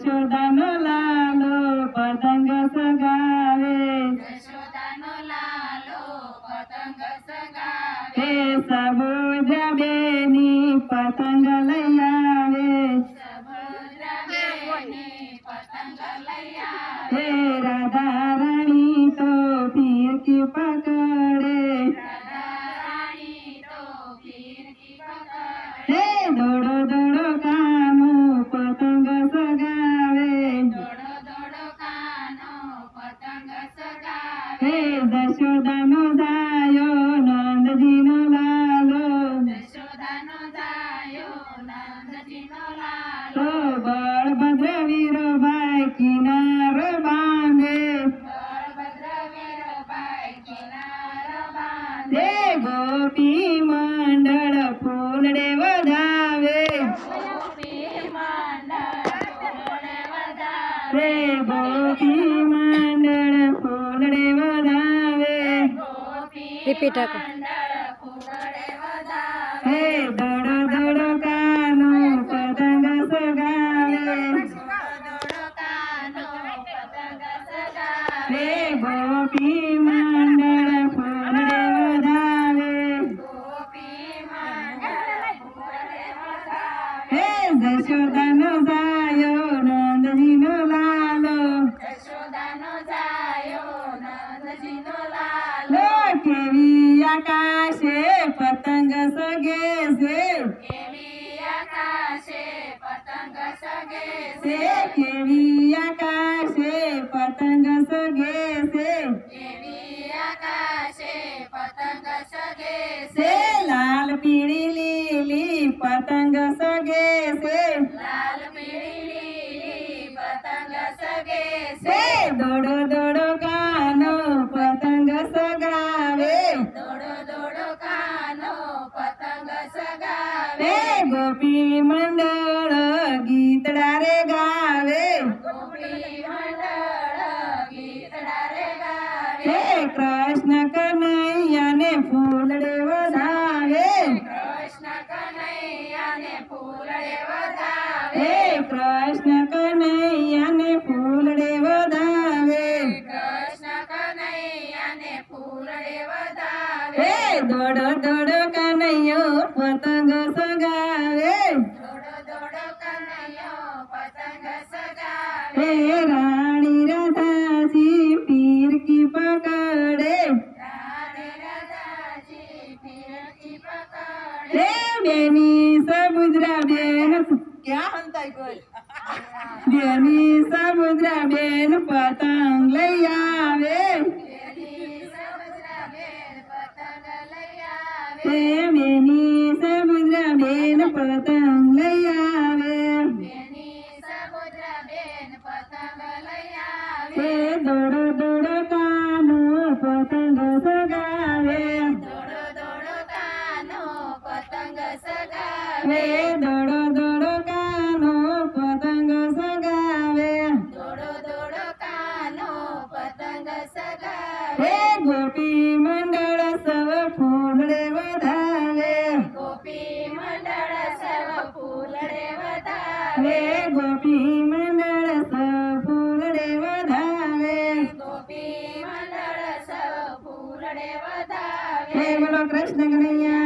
જશોદાનો લાલો પતંગ સગાવે, જશોદાનો લાલો પતંગ સગાવે, હે સબુદ્રા બેની પતંગ લઈ આવે, સુભદ્રા બેની પતંગ લઈ આવે, હે રાધા રાણી તો ફિરકી પકડે, રાધા રાણી તો ફિરકી પકડે, હે દોડો દોડો કાનો પતંગ સગાવે, દોડો દોડો કાનો પતંગ સગાવે, હે જશોદાનો જાયો નંદજીનો લાલો, જશોદાનો જાયો નંદજીનો તો લાલો, બળભદ્ર વીરભાઈ કિનાર બાંધે, બળભદ્ર વીરભાઈ કિનાર બાંધે, હે ગોપી મંડળ ફૂલડે વધાવે, ગોપી મંડળ ફૂલે વધાવે, રે ગોપી મંડળ ફૂલડે વધાવે, ગોપી Repeat ako. મંડળ ફૂલે વધાવે, હે દોડો દોડો કાનો પતંગ સગાવે, દોડો કાનો પતંગ સગાવે, હે ગોપી મંડળ ફૂલડે વધાવે, ગોપી મંડળ ફૂલે વધાવે, હે જશોદાનો જાયો નંદજીનો લાલો, જશોદાનો જાયો નંદજીનો લાલો, લો કેવી આકાશે પતંગ સગે છે, કેવી આકાશે પતંગ સગે છે છે, કેવી આકાશે પતંગ સગે છે, કેવી આકાશે પતંગ સગે છે છે, લાલ પીળી લીલી પતંગ સગે છે, લાલ પીળી લીલી પતંગ સગે છે છે, દોડો દોડો કાનો પતંગ સગાવે, દોડો દોડો કાનો પતંગ સગાવે, હે ગોપી મંડળ ગીતડા રે ગાવે, ગોપી મંડળ ગીતડા રે ગાવે, હે કૃષ્ણ કનૈયાને ફૂલડે વધાવે, કૃષ્ણ કનૈયાને ફૂલડે વધાવે, હે કૃષ્ણ કનૈયાને ફૂલડે વધાવે, કૃષ્ણ કનૈયાને ફૂલડે વધાવે, હે દોડો દોડો કનૈયો પતંગ સગાવે, દોડો દોડો કનૈયો પતંગ સગાવે, હે રાણી રાધાજી ફિરકી પકડે, રાધે રાધાજી ફિરકી પકડે, હે બેની સબુદ્રા બેન ક્યાં હંતાઈ ગઈ, બેની સબુદ્રા બેન પતંગ લઈ આવે, બેની સુભદ્રા બેન પતંગ લઈ આવે, હે બેની સબુદ્રા બેન પતંગ લઈ આવે, બેની સુભદ્રા બેન પતંગ લઈ આવે, હે દોડો દોડો કાનો પતંગ સગાવે, દોડો દોડો કાનો પતંગ સગાવે, હે દોડો દોડો કાનો પતંગ સગાવે, દોડો દોડો કાનો પતંગ સગાવે, હે ગોપી મંડળ સવ ફૂલડે વધાવે, ગોપી મંડળ સર્વ ફૂલડે વધાવે, હે ગોપી મંડળ સવ ફૂલડે વધાવે, ગોપી મંડળ સર્વ ફૂલડે વધાવે, હે બોલો કૃષ્ણ કનૈયા